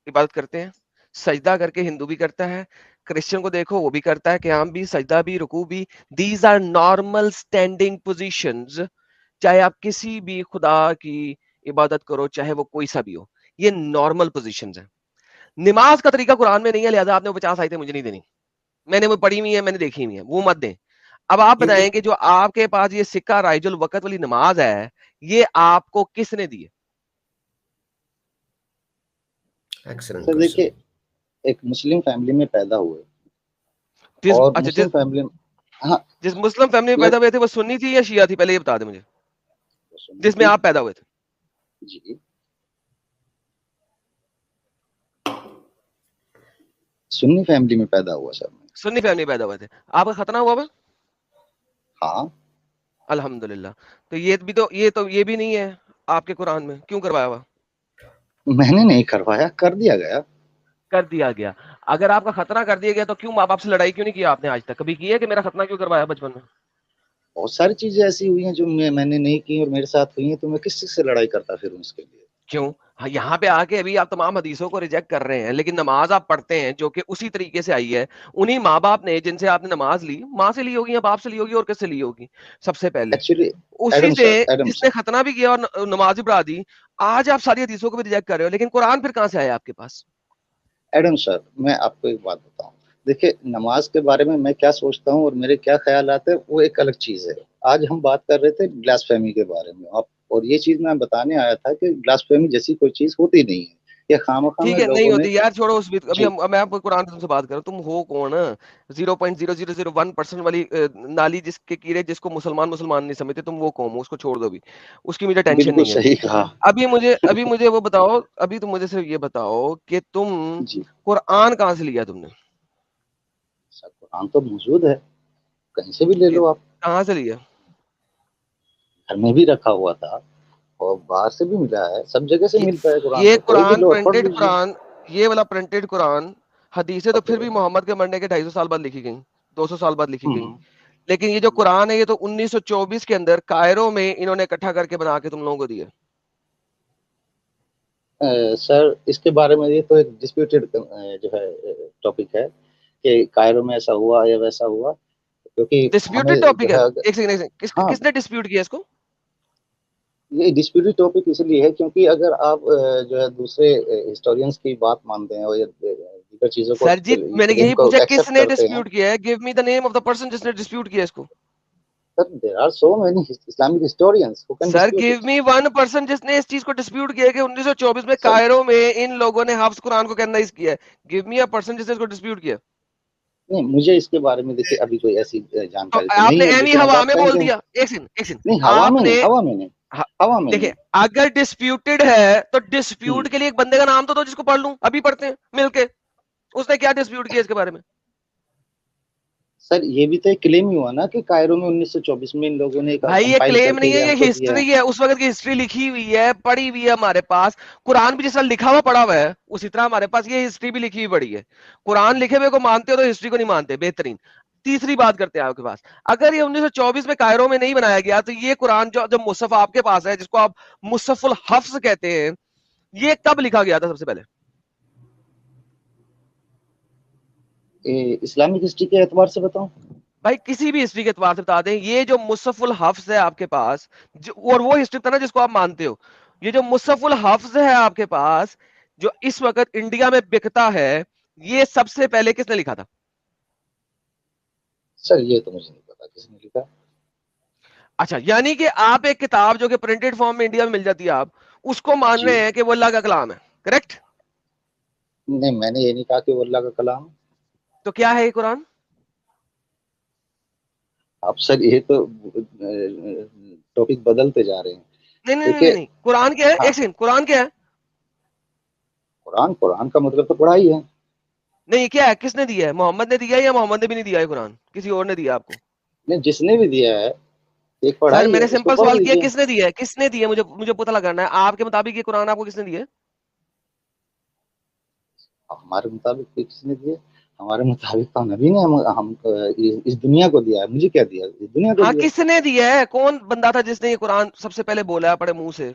इबादत करते हैं, सजदा करके हिंदू भी करता है, क्रिश्चियन को देखो वो भी करता है, कयाम भी, सजदा भी, रुकू भी। These are normal standing positions. चाहे आप किसी भी खुदा की इबादत करो, चाहे वो कोई सा भी हो, ये नॉर्मल पोजीशंस है। नमाज का तरीका कुरान में नहीं है, लिहाजा आपने वो 50 आयतें मुझे नहीं देनी। मैंने वो पढ़ी हुई है, मैंने देखी हुई है, वो मत दें। अब आप क्योंकि बताएं कि जो आपके पास ये सिक्का राइजुल वक़्त वाली नमाज है, ये आपको किसने दी है? Excellent sir question. देखिए, एक मुस्लिम फैमिली में पैदा हुए, जिस और अच्छा मुस्लिम फैमिली हाँ जिस मुस्लिम फैमिली में पैदा लट हुए थे, वो सुन्नी थी या शिया थी? पहले ये बता दें मुझे, सुन्नी जिसमें थी। आप पैदा हुए थे। जी सुन्नी फैमिली में पैदा हुआ सर मैं। सुन्नी फैमिली में पैदा हुए थे। आपका खतना हुआ था? हाँ। अल्हम्दुलिल्लाह। तो ये भी नहीं है आपके कुरान में, क्यों करवाया हुआ? मैंने नहीं करवाया, कर दिया गया। कर दिया गया। अगर आपका खतना कर दिया गया तो क्यों माँ बाप से लड़ाई क्यों नहीं की आपने? आज तक कभी की है कि मेरा खतना क्यों करवाया बचपन में? बहुत सारी चीजें ऐसी हुई हैं जो मैंने नहीं की और मेरे साथ हुई हैं, तो मैं किस चीज से लड़ाई करता फिर उसके लिए। क्यों? हाँ, यहाँ पे आके अभी आप तमाम हदीसों को रिजेक्ट कर रहे हैं, लेकिन नमाज आप पढ़ते हैं जो कि उसी तरीके से आई है। उन्हीं माँ बाप ने जिनसे आपने नमाज ली, माँ से ली होगी या बाप से ली होगी, और किससे ली होगी सबसे पहले? एक्चुअली उसी से एडम जिसने सर खतना भी किया और नमाज भी पढ़ा दी। आज आप सारी हदीसों को भी रिजेक्ट कर रहे हो, लेकिन कुरान फिर कहाँ से आया आपके पास? एडम सर मैं आपको एक बात बताऊं। देखिए, नमाज के बारे में मैं क्या सोचता हूं और मेरे क्या ख्यालात है वो एक अलग चीज है। आज हम बात कर रहे थे ब्लास्फेमी के बारे में, आप और ये चीज मैं बताने आया था कि ब्लास्फेमी जैसी कोई चीज होती नहीं है, ये खामखा में ठीक है, नहीं लोगों ने। होती यार, छोड़ो उस बीत। अभी जी मैं आपको कुरान से बात कर रहा हूँ। तुम हो कौन? 0.0001% वाली नाली जिसके कीड़े जिसको मुसलमान मुसलमान नहीं समझते, तुम वो कौन हो? उसको छोड़ दो अभी, उसकी मुझे टेंशन बिल्कुल नहीं है अभी। सही कहा। अभी मुझे वो बताओ, अभी तुम मुझे सिर्फ ये बताओ कि तुम जी कुरान कहाँ से लिया तुमने? सर कुरान तो मौजूद है, कहीं से भी ले लो आप। कहाँ से लिया? घर में भी रखा हुआ था और बाहर से भी मिला है, सब जगह से ये मिलता है कुरान, ये तो कोई भी कुरान लो और पढ़ प्रिंटेड लीजिए। कुरान, ये वाला प्रिंटेड कुरान, हदीसें तो फिर ओके। भी मोहम्मद के मरने के 250 साल बाद लिखी गई, 200 साल बाद लिखी गई। हम्म। लेकिन ये जो कुरान है, ये तो 1924 के अंदर कायरो में इन्होंने इकट्ठा करके बना के तुम लोगों को दिया। सर इसके बारे में ये तो एक डिस्प्यूटेड जो है टॉपिक है कि कायरो में ऐसा हुआ या वैसा हुआ, क्योंकि हमें डिस्प्यूटेड जो टॉपिक है? है एक सेकंड, हाँ किसने डिस्प्यूट किया इसको? ये डिस्प्यूटेड टॉपिक इसलिए है क्योंकि अगर आप जो है दूसरे हिस्टोरियंस की बात मानते हैं और ये दीगर चीजों को सर जी, मैंने यही इनको पूछा एक्सेप्ट किसने करते हैं। डिस्प्यूट किया है। Give me the name of the person जिसने डिस्प्यूट किया इसको। Sir there are so many Islamic historians who can sir dispute give it. Me one person जिसने इस चीज को डिस्प्यूट किया है कि 1924 में सर कायरो में इन लोगों ने हाफ्स कुरान को कैनोनाइज किया है। गिव मी अ पर्सन जिसने इसको डिस्प्यूट किया। नहीं, मुझे इसके बारे में देखिए अभी कोई ऐसी तो जानकारी तो नहीं आपने है, एमी लेकिन हवा आप में बोल कहेंगे दिया। एक सेकंड नहीं, हवा में नहीं, आपने हवा में नहीं, हवा में देखिए, नहीं। अगर डिस्प्यूटेड है तो डिस्प्यूट के लिए एक बंदे का नाम तो दो जिसको पढ़ लूं, अभी पढ़ते हैं मिलके। उसने क्या डिस्प्यूट किया इसके बारे में? सर ये भी तो एक क्लेम ही हुआ ना कि कायरो में 1924 में इन लोगों ने एक भाई ये कंपाइल क्लेम करके नहीं है, ये हमको दिया हिस्ट्री है। उस वक्त की हिस्ट्री लिखी हुई है, पढ़ी हुई है हमारे पास। कुरान भी जिस तरह लिखा हुआ पढ़ा हुआ है, उसी तरह हमारे पास ये हिस्ट्री भी लिखी हुई पड़ी है। कुरान लिखे हुए को मानते हो तो हिस्ट्री को नहीं मानते। बेहतरीन। तीसरी बात करते हैं आपके पास, अगर ये 1924 में कायरो में नहीं बनाया गया तो ये कुरान जो मुसहफ आपके पास है, जिसको आप मुसहफुल हफ्स कहते हैं, ये कब लिखा गया था सबसे पहले? इस्लामिक हिस्ट्री के एतबार से बताऊं? भाई किसी भी हिस्ट्री के एतबार से बता दें। ये जो मुसहफुल हफ्स है आपके पास, और वो हिस्ट्री था ना जिसको आप मानते हो, ये जो मुसहफुल हफ्स है आपके पास, जो इस वक्त इंडिया में बिकता है, ये सबसे पहले किसने लिखा था? सर ये तो मुझे नहीं पता किसने लिखा। अच्छा, यानी कि आप एक किताब जो कि प्रिंटेड फॉर्म में इंडिया में मिल जाती है, आप उसको मान रहे हैं कि वो अल्लाह का कलाम है, करेक्ट? नहीं, मैंने ये नहीं कहा कि वो अल्लाह का कलाम। तो क्या है ये कुरान? आप सर ये तो टॉपिक बदलते जा रहे हैं। नहीं नहीं नहीं देखिए, नहीं, कुरान क्या है? हाँ, एक सेकंड, कुरान क्या है? कुरान का मतलब तो पढ़ाई है। नहीं, क्या है? किसने दिया है? मोहम्मद ने दिया है या मोहम्मद ने भी नहीं दिया है कुरान? किसी और ने दिया आपको? नहीं, जिसने भी दिया है एक सर पढ़ाई है, मैंने इसको सिंपल पढ़ सवाल किया, लीजिए। किसने दिया है? किसने दिया? मुझे मुझे पता लगाना है। आपके मुताबिक ये कुरान आपको किसने दिया है? हमारे मुताबिक किसने दिया? हमारे मुताबिक तो नबी ने हम इस दुनिया को दिया है। मुझे क्या दिया? इस दुनिया को हाँ, दिया। किसने दिया है? कौन बंदा था जिसने ये कुरान सबसे पहले बोला है अपने मुंह से?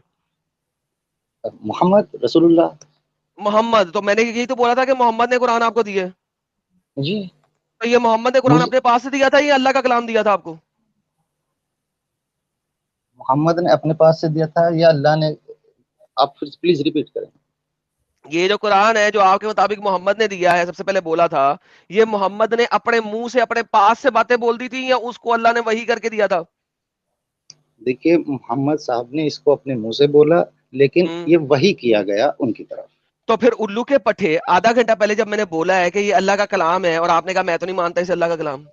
मोहम्मद रसूलुल्लाह मोहम्मद। तो मैंने यही तो बोला था कि मोहम्मद ने कुरान आपको दिया है। जी। तो ये मोहम्मद ने कुरान मुझे अपने पास से दिया था या अल्लाह का कलाम दिया था आपको? मोहम्मद ने अपने पास से दिया था या अल्लाह ने? आप फिर प्लीज रिपीट करें। ये जो कुरान है जो आपके मुताबिक मोहम्मद ने दिया है, सबसे पहले बोला था, ये मोहम्मद ने अपने मुंह से अपने पास से बातें बोल दी थी या उसको अल्लाह ने वही करके दिया था? देखिए, मोहम्मद साहब ने इसको अपने मुंह से बोला, लेकिन ये वही किया गया उनकी तरफ। तो फिर उल्लू के पट्टे, आधा घंटा पहले जब मैंने बोला है कि ये अल्लाह का कलाम है और आपने कहा मैं तो नहीं मानता इसे अल्लाह का कलाम।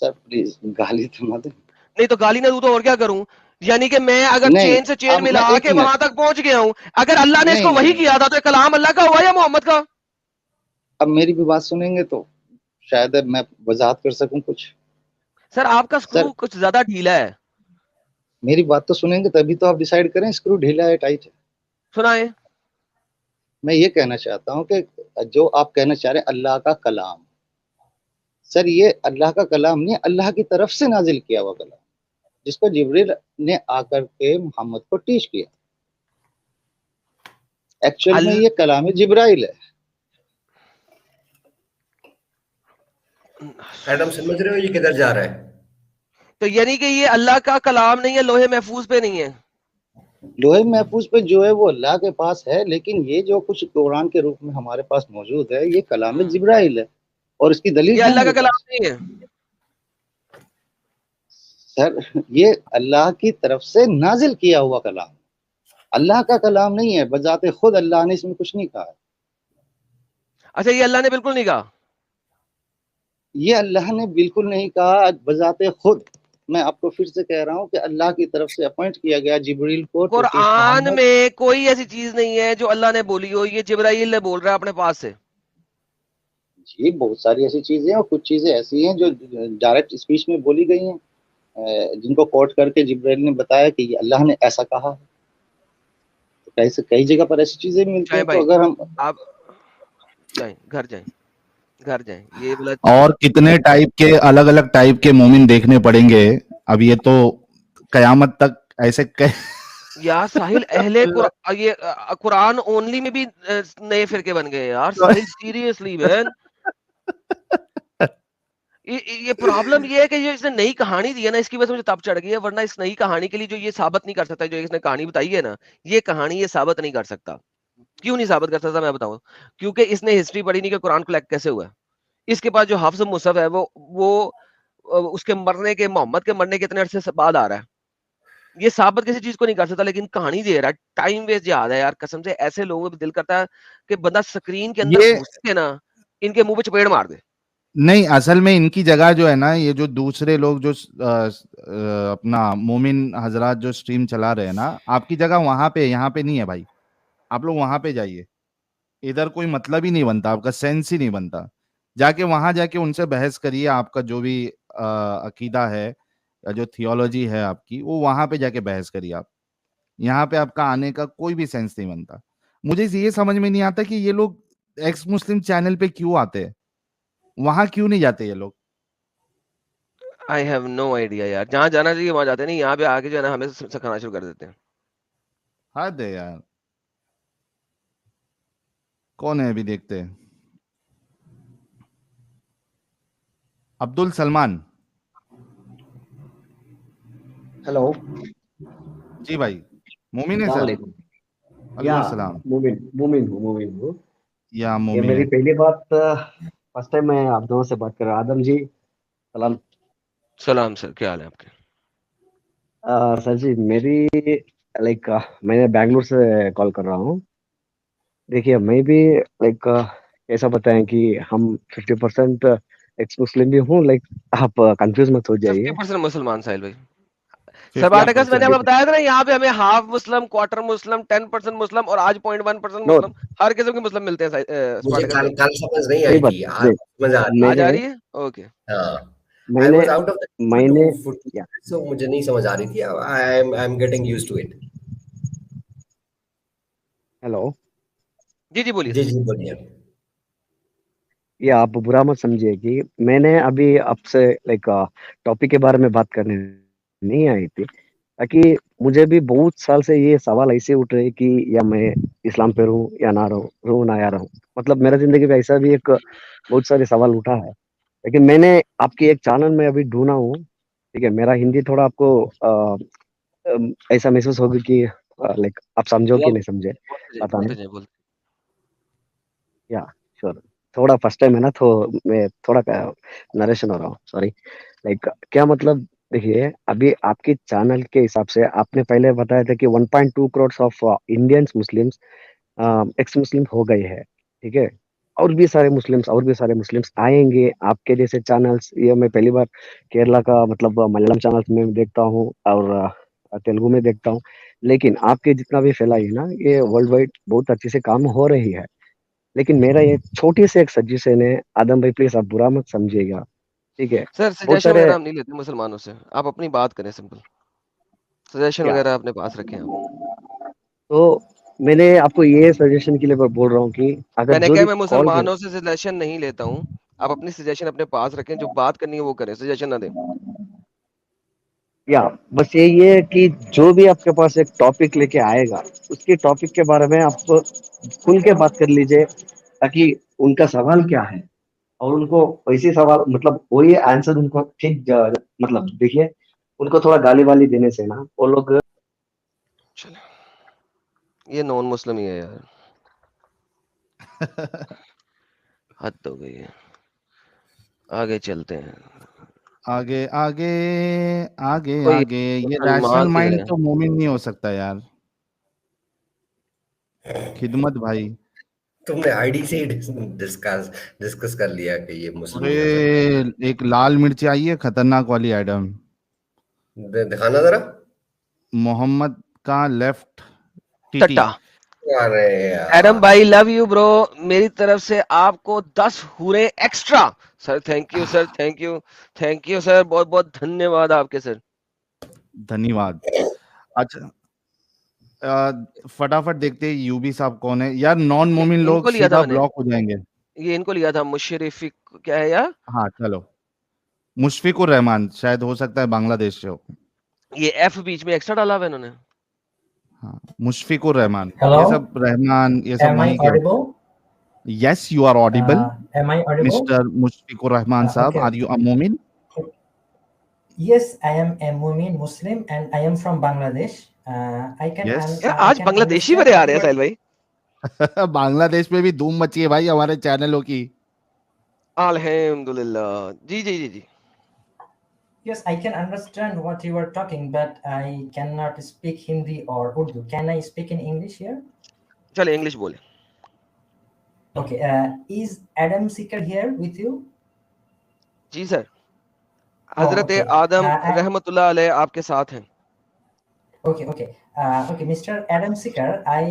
सर प्लीज गाली तो मत दें। नहीं तो गाली ना दूं तो और क्या करूं? यानी कि मैं अगर नहीं, चेन से चेन अब मिला मैं एक के वहां मिनट, तक पहुंच गया हूं, अगर अल्लाह ने नहीं इसको वही नहीं, किया था तो ये कलाम अल्लाह का हुआ या मोहम्मद का? अब मेरी भी बात सुनेंगे तो शायद अब मैं वजाहत कर सकूं कुछ। सर आपका स्क्रू सर कुछ ज्यादा ढीला है। मेरी बात तो सुनेंगे तभी तो आप डिसाइड करें स्क्रू ढीला है टाइट है। सुनाए। मैं ये कहना चाहता हूं कि जो आप कहना चाह रहे हैं अल्लाह का कलाम, सर ये अल्लाह का कलाम नहीं, अल्लाह की तरफ से नाजिल किया हुआ कलाम, जिसको जिब्रील ने आकर के मोहम्मद को टीच किया। एक्चुअल में ये कलाम जिब्राइल है। एडम समझ रहे हो ये किधर जा रहा है? तो यानी कि ये अल्लाह का कलाम नहीं है, लोहे महफूज पे नहीं है। लोहे महफूज पे जो है वो अल्लाह के पास है, लेकिन ये जो कुछ कुरान के रूप में हमारे पास मौजूद है ये कलाम जिब्राइल है और इसकी दलील ये है अल्लाह का मेरे कलाम पास। नहीं है सर ये अल्लाह की तरफ से नाजिल किया हुआ कलाम, अल्लाह का कलाम नहीं है। बजाते खुद अल्लाह ने इसमें कुछ नहीं कहा। अच्छा, ये अल्लाह ने बिल्कुल नहीं कहा? ये अल्लाह ने बिल्कुल नहीं कहा बजाते खुद। मैं आपको फिर से कह रहा हूँ कि अल्लाह की तरफ से अपॉइंट किया गया जिब्रील को टू टीच कुरान मोहम्मद। में कोई ऐसी चीज नहीं है जो अल्लाह ने बोली हो, ये जिब्राइल ने बोल रहा है अपने पास से। जी बहुत सारी ऐसी चीजें और कुछ चीजें ऐसी हैं जो डायरेक्ट स्पीच में बोली गई हैं, जिनको कोट करके जिब्राइल ने बताया कि ये अल्लाह ने ऐसा कहा। तो कई जगह पर ऐसी चीजें मिलती हैं। तो अगर हम आप जाएं, घर जाएं, घर जाएं, ये बोला। और कितने टाइप के अलग अलग टाइप के मोमिन देखने पड़ेंगे अब, ये तो कयामत तक ऐसे यार साहिल, अहले ये कुरान ओनली में भी नए फिरके बन गए यार। साहिल सीरियसली मैन, ये प्रॉब्लम ये है कि जो इसने नई कहानी दी है ना, इसकी वजह से मुझे तब चढ़ गई है। वरना इस नई कहानी के लिए जो ये साबित नहीं कर सकता, जो इसने कहानी बताई है ना, ये कहानी ये साबित नहीं कर सकता। क्यों नहीं साबित कर सकता मैं बताऊं? क्योंकि इसने हिस्ट्री पढ़ी नहीं कि कुरान कलेक्ट कैसे हुआ है। इसके पास जो हफ्ज़ मुसहफ है वो उसके मरने के, मोहम्मद के मरने के इतने अरसे से बाद आ रहा है। ये साबित किसी चीज को नहीं कर सकता, लेकिन कहानी दे रहा है। टाइम वेस्ट याद है यार, कसम से। ऐसे लोगों को दिल करता है कि बंदा स्क्रीन के अंदर घुस के ना इनके मुंह पे चपेड़ मार दे। नहीं, असल में इनकी जगह जो है ना, ये जो दूसरे लोग जो अपना मोमिन हजरात जो स्ट्रीम चला रहे हैं ना, आपकी जगह वहां पे, यहाँ पे नहीं है भाई। आप लोग वहां पे जाइए, इधर कोई मतलब ही नहीं बनता, आपका सेंस ही नहीं बनता। जाके वहां जाके उनसे बहस करिए, आपका जो भी अकीदा है या जो थियोलॉजी है आपकी, वो वहां पे जाके बहस करिए आप। यहाँ पे आपका आने का कोई भी सेंस नहीं बनता। मुझे ये समझ में नहीं आता कि ये लोग एक्स मुस्लिम चैनल पे क्यों आते हैं, वहां क्यों नहीं जाते ये लोग। आई हैव नो आइडिया यार, जहाँ जाना चाहिए वहां जाते नहीं, यहाँ पे आके जो है ना हमें सिखाना शुरू कर देते हैं। हद है यार। कौन है अभी देखते हैं। अब्दुल सलमान। हेलो जी भाई, मोमिन है सर। वालेकुम। या वालेकुम सलाम। मोमिन हूँ। या ये मोमिन मेरी है। पहली बात, फर्स्ट टाइम मैं आप दोनों से बात कर रहा हूँ। आदम जी सलाम। सलाम सर, क्या हाल है आपके? सर जी मेरी लाइक मैं बैंगलोर से कॉल कर रहा हूँ। देखिए मैं भी लाइक ऐसा बताएं कि हम 50% एक्स मुस्लिम भी हूँ। लाइक आप कंफ्यूज मत हो जाइए। 50% मुसलमान साहिल भाई। 50% मैंने या आपको बताया था ना, यहाँ पे हमें हाफ मुस्लिम, क्वार्टर मुस्लिम, 10% मुस्लिम और आज 0.1% नो, मुस्लिम, हर किस्म के मुस्लिम मिलते हैं मुझे स्पार्टकस कल भाई। कल समझ नहीं सही आई बात। थी, आज देख समझ आ रही है। आज आ मैंने रही है, ओके। हाँ, आई मैंने वाज आउट ऑफ द मैंने टू फुट, या सो मुझे नहीं समझ आ रही थी। I am getting used to it. Hello. जी जी बोलिए जी सर। जी बोलिए। ये आप बुरा मत समझिए कि मैंने अभी आपसे लाइक टॉपिक के बारे में बात करने नहीं आई थी, ताकि मुझे भी बहुत साल से ये सवाल ऐसे उठ रहे कि या मैं इस्लाम पे रहूं या ना रहूं ना या रहूं। मतलब मेरा जिंदगी में ऐसा भी एक बहुत सारे सवाल उठा है, लेकिन मैंने आपकी एक चैनल में अभी ढूंढा हूँ। ठीक है, मेरा हिंदी थोड़ा आपको ऐसा महसूस होगा कि लाइक आप समझो कि नहीं समझे, पता बोलते नहीं। जाइए बोलते। या श्योर। थोड़ा फर्स्ट टाइम है ना, तो मैं थोड़ा नरेशन हो रहा हूँ, सॉरी। लाइक क्या मतलब, देखिए अभी आपके चैनल के हिसाब से आपने पहले बताया था कि 1.2 crore of Indians Muslims x मुस्लिम हो गए हैं। ठीक है, और भी सारे मुस्लिम्स आएंगे आपके जैसे चैनल्स। ये मैं पहली बार केरला का मतलब मलयालम चैनल्स में देखता हूँ और तेलुगु में देखता हूँ। लेकिन आपके जितना भी फैला है ना, ये वर्ल्ड वाइड बहुत अच्छे से काम हो रही है। लेकिन मेरा ये छोटी सी एक सजेशन है, आदम भाई प्लीज आप बुरा मत समझिएगा। ठीक है, सर बहुत सजेशन सारे वगैरह हम नहीं लेते मुसलमानों से, आप अपनी बात करें सिंपल। सजेशन क्या, वगैरह अपने पास रखें आप। तो मैंने आपको ये सजेशन के लिए बोल रहा हूँ कि अगर मैंने जो कहा भी मैं कॉल कर, मुसलमानों से सजेशन नहीं लेता हूँ। आप अपनी सजेशन अपने पास रखें, जो बात करनी है वो करें, सजेशन ना दें। या बस यही है कि जो भी आपके पास एक टॉपिक लेके आएगा, उसके टॉपिक के बारे में आप खुल के बात कर लीजिए, ताकि उनका सवाल क्या है और उनको वैसे सवाल मतलब वही आंसर उनको ठीक मतलब देखिए, उनको थोड़ा गाली वाली देने से ना वो लोग। चलो, ये नॉन मुस्लिम ही है यार, हद हो गई है। आगे चलते हैं। आगे आगे आगे कोई आगे। ये रैशनल मुसलमान जो माइंड है, तो मोमिन नहीं हो सकता यार। खिदमत भाई। तुमने आईडी से ही डिस्कस डिस्कस कर लिया कि ये अरे, मुस्लिम नजर। एक लाल मिर्च आई है खतरनाक वाली आइटम। दिखाना जरा। मोहम्मद का लेफ्ट टीटी। टट्टा। अरे एडम यार, भाई लव यू ब्रो, मेरी तरफ से आपको 10 हुरे extra. Sir thank you sir, thank you, thank you sir, बहुत बहुत धन्यवाद आपके सर। धन्यवाद। अच्छा, फटाफट देखते हैं यूबी साहब कौन है यार। नॉन मोमिन लोग इनको लिया था सीधा मैंने, ब्लॉक हो जाएंगे। ये इनको लिया था, मुशर्रफी क्या है यार, हाँ चलो, मुशफिकुर रहमान शायद, हो सकता है बांग्लादेश से हो। ये एफ बीच में एक्स्ट्रा डाला हुआ है इन्होंने। हाँ, मुशफिकुर रहमान, ये Hello, सब रहमान, ये सब am I वहीं के होते हैं। audible? Yes you are audible Am I audible? Mister Mushfiqur Rahman साहब, Okay. आर यू अ मोमिन? Yes, I am a Mumin Muslim and I am from Bangladesh. Yes. यार I आज can बांग्लादेशी understand बड़े आ what रहे हैं you are. साहिल भाई। बांग्लादेश में भी धूम मची है भाई हमारे चैनलों की। अल्हम्दुलिल्लाह, जी जी जी जी। Yes, I can understand what you are talking, but I cannot speak Hindi or Urdu. Can I speak in English here? चले इंग्लिश बोले। Okay. Is Adam Seeker here with you? जी सर, हजरत okay. आदम रहमतुल्लाह अलैह आपके साथ हैं। Okay, Mr. Adam Sikar, I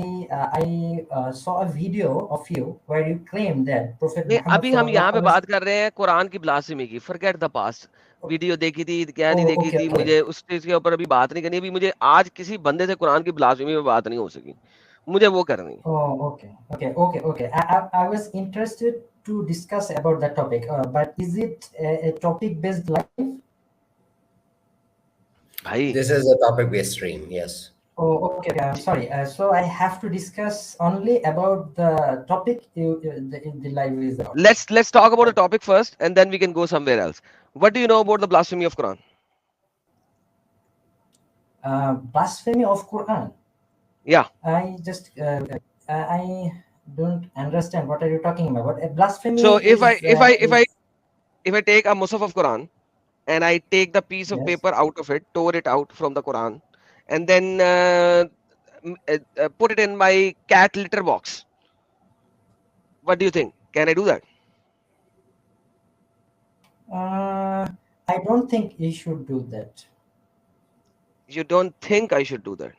saw a video of you where you claim that Prophet नहीं, Muhammad अभी हम यहाँ पे sallallahu बात कर रहे हैं कुरान की ब्लास्फेमी की। Forget the past. वीडियो देखी थी, क्या नहीं देखी okay, थी, okay. मुझे उस चीज के ऊपर अभी बात नहीं करनी। अभी मुझे आज किसी बंदे से कुरान की ब्लास्फेमी में बात नहीं हो सकी, मुझे वो करनी है। Oh, okay. I was interested to discuss about that topic, but is it a topic based live? भाई This is a topic based stream, yes. Oh, okay. I'm sorry. So I have to discuss only about the topic the live is about. Let's talk about the topic first, and then we can go somewhere else. What do you know about the blasphemy of Quran? Blasphemy of Quran. Yeah. I just I don't understand what are you talking about. A blasphemy. So if I take a Musaf of Quran and I take the piece of paper out of it, tore it out from the Quran, and then put it in my cat litter box, what do you think? Can I do that? I don't think you should do that. You don't think I should do that?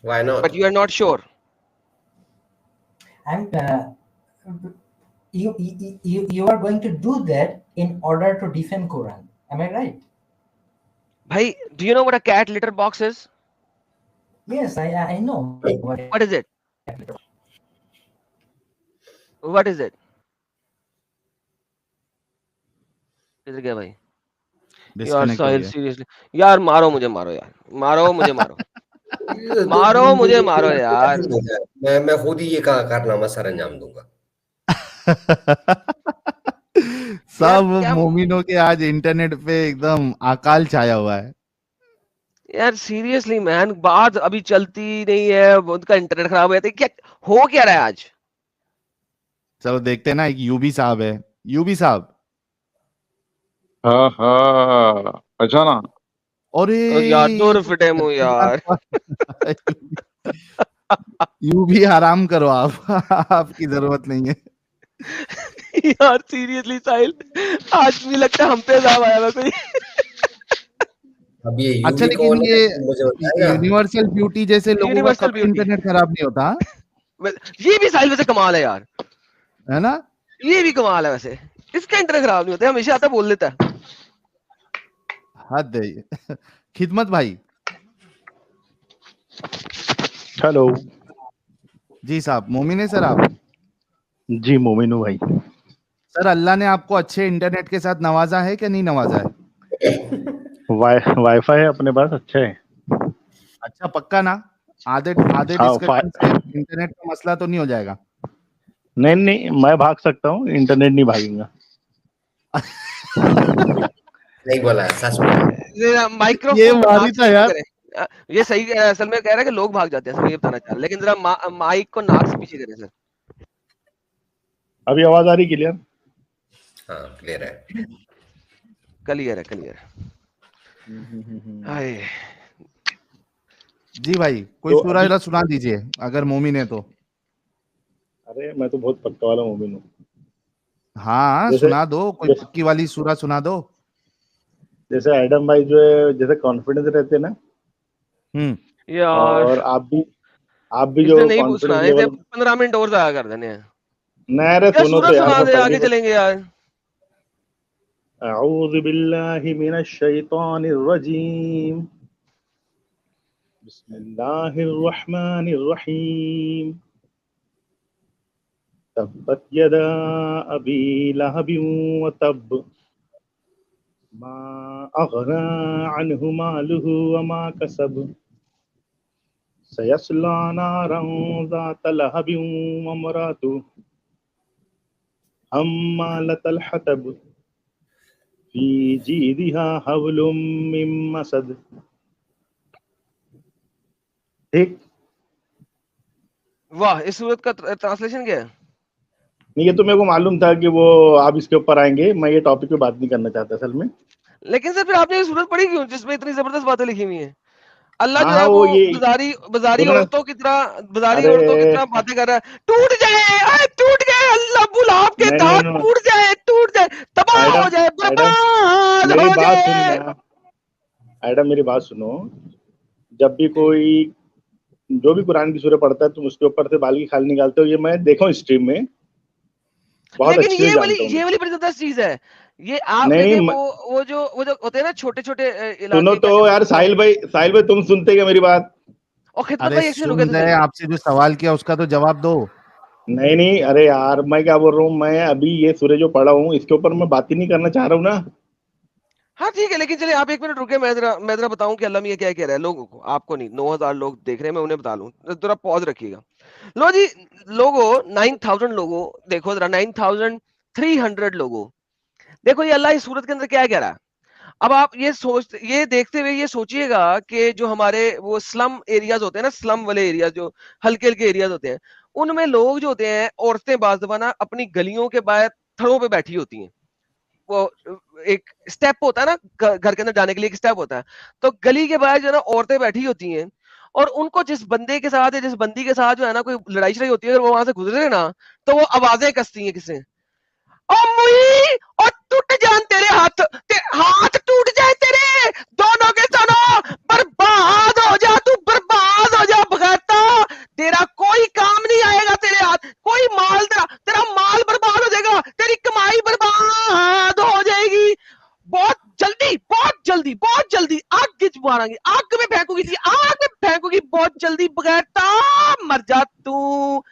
Why not? But you are not sure. I'm you are going to do that in order to defend Quran. Am I right? Bhai, do you know what a cat litter box is? Yes, I know. What is it? What is it? किधर गया भाई? यार साहिल seriously यार मारो मुझे मारो यार मारो मुझे मारो मारो मुझे मारो यार मैं खुद ही ये कारनामा सर अंजाम दूंगा। सब मोमिनों के आज इंटरनेट पे एकदम अकाल छाया हुआ है यार सीरियसली मैन। बात अभी चलती नहीं है, उनका इंटरनेट खराब हो जाता है। क्या हो क्या रहा है आज? चलो देखते हैं ना। एक यूबी साहब है। यूबी साहब हाँ पहचाना? अरे यार 2 रुपए डेमो यार यूबी आराम करो आप आपकी जरूरत नहीं है यार सीरियसली साहिल आज भी लगता है हम पे इल्जाम आया हुआ कोई। अब ये अच्छा लेकिन ये यूनिवर्सल ब्यूटी जैसे लोगों का कभी इंटरनेट खराब नहीं होता। ये भी साहिल वैसे कमाल है यार, है ना? ये भी कमाल है वैसे। इसका इंटरनेट खराब नहीं होता, हमेशा आता बोल देता है। हद है। खिदमत भाई। हेलो जी साहब। मोमिन है सर आप? जी मोमिन हूँ भाई। सर अल्लाह ने आपको अच्छे इंटरनेट के साथ नवाजा है कि नहीं नवाजा है? वाईफाई है अपने पास, अच्छा है। अच्छा पक्का ना? आधे डिस्कशन से इंटरनेट का मसला तो नहीं हो जाएगा? नहीं मैं भाग सकता हूँ, इंटरनेट नहीं भागेगा। नहीं बोला सच में। माइक्रोफोन ये मारी था यार। ये सही असल में कह रहा है कि लोग भाग जाते हैं सर, ये बताना चाह रहा, लेकिन जरा माइक को नाक से पीछे करें सर। अभी आवाज आ रही क्लियर? हाँ क्लियर है। क्लियर है। हाय जी भाई कोई तो सूरह सुना दीजिए अगर मोमिन है तो। अरे मैं तो बहुत पक्का वाला मोमिन हूँ। हाँ सुना दो, कोई पक्की वाली सूरह सुना दो। जैसे एडम भाई जो है जैसे कॉन्फिडेंस रहते ना, यार और आप भी जो नहीं पूछना है, 15 मिनट और जाया कर देने हैं। नहीं रे सुनो तो यार, सुना दे, आगे चलेंगे यार। अऊज़ु बिल्लाहि मिनश शैतानिर रजीम, बिस्मिल्लाहिर रहमानिर रहीम, तब्बत यदा अबी लहबिन व तब, मा अग़ना अन्हु मालुहु व मा कसब, सयस्ला नारन ज़ात लहबिन व इम्रअतुहु हम्मालतल हतब, फी जीदिहा हब्लुम मिन मसद। ठीक? वाह, इस सूरत का ट्रांसलेशन क्या है? नहीं ये तो मेरे को मालूम था कि वो आप इसके ऊपर आएंगे, मैं ये टॉपिक पे बात नहीं करना चाहता असल में। लेकिन सर फिर आपने ये सूरत पढ़ी क्यों जिसमें इतनी जबरदस्त बातें लिखी हुई हैं? अल्लाह जो हाँ है हाँ वो वो ये बाजारी सुनो ना, औरतों की तरह अरे बातें कर रहा है, टूट जाए, अरे टूट गए, अल्लाह बुलाव के नहीं दांत नहीं टूट जाए, तबाह हो एडम जाए, एडम बर्बाद मेरी हो बात जाए। सुनना, एडम मेरी बात सुनो। जब भी कोई जो भी कुरान की सूरत पढ़ता है तुम उसके ऊपर से बाल की खाल निकालते हो, ये मैं देखा हूँ स्ट्रीम में, बहुत लेकिन अच्छे से जानता हूँ मैं। ये वाली बड़ी जबरदस्त चीज है। ये आप नहीं देखें, नहीं वो जो होते हैं ना छोटे छोटे सुनो इलाके, क्या तो कहते यार, हैं उनको, साहिल भाई तुम सुनते क्या मेरी बात? और खिदमत अरे भाई एक सेकंड रुके सुन तो रहे, सही। आपसे जो सवाल किया उसका तो जवाब दो। नहीं नहीं, अरे यार मैं क्या बोल रहा हूँ, मैं अभी ये सूरज जो पढ़ा हूँ इसके ऊपर मैं बात ही नहीं करना चाह रहा हूँ ना। हाँ ठीक है, लेकिन चलिए आप 1 मिनट रुके, मैं जरा बताऊं कि अल्लाह मियां क्या कह रहा है लोगों को, आपको नहीं। 9,000 लोग देख रहे हैं, मैं उन्हें बता लूं, जरा पॉज रखिएगा। लो जी लोगों, 9,000 लोगों, देखो जरा 9,300 लोगों, देखो ये अल्लाह इस सूरत के अंदर क्या कह रहा है। अब आप ये देखते हुए ये सोचिएगा कि जो हमारे वो स्लम एरियाज होते हैं ना, स्लम वाले एरियाज जो हल्के हल्के एरियाज होते हैं, उनमें लोग जो होते हैं, औरतें बाज़ दफा ना अपनी गलियों के बाहर थड़ों पे बैठी होती हैं। वो एक स्टेप होता है ना, घर के अंदर जाने के लिए एक स्टेप होता है, तो गली के बाहर जो है ना औरतें बैठी होती हैं, और उनको जिस बंदे के साथ या जिस बंदी के साथ जो है ना कोई लड़ाई शड़ाई होती है, अगर वो वहां से गुजरे ना, तो वो आवाजें कसती हैं किससे, ओ मुई, और टूट जान तेरे हाथ, हाथ टूट जाए तेरे दोनों के दोनों, बर्बाद हो जा तू, बर्बाद हो जा बगैरता, तेरा कोई काम नहीं आएगा, तेरे हाथ कोई माल, तेरा माल बर्बाद हो जाएगा, तेरी कमाई बर्बाद हो जाएगी, बहुत जल्दी आग गिच मारेंगे, आग में फेंकूगी थी, आग में फेंकूगी बहुत जल्दी, बगैरता मर जा तू,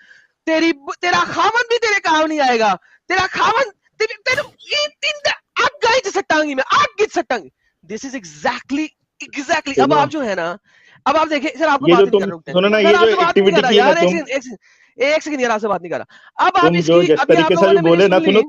तेरा खामन भी तेरे काम नहीं आएगा, तेरा खामन आग गई सट्टांगी में, आग गिच सट्टांगी। This is exactly. अब आप जो है ना, अब आप देखिए सर, आपको ये बात जो नहीं कर तुम रहा, सुनो ना, सर ये जो आपसे बात नहीं एक्टिविटी कर रहा की है ना यार, तुम एक सेकंड यार, आपसे बात नहीं कर रहा। अब आप तुम जो इसकी, जिस अभी आप तरीके से लोगों अभी ने मेरी बोले ना, सुन सुनो ली,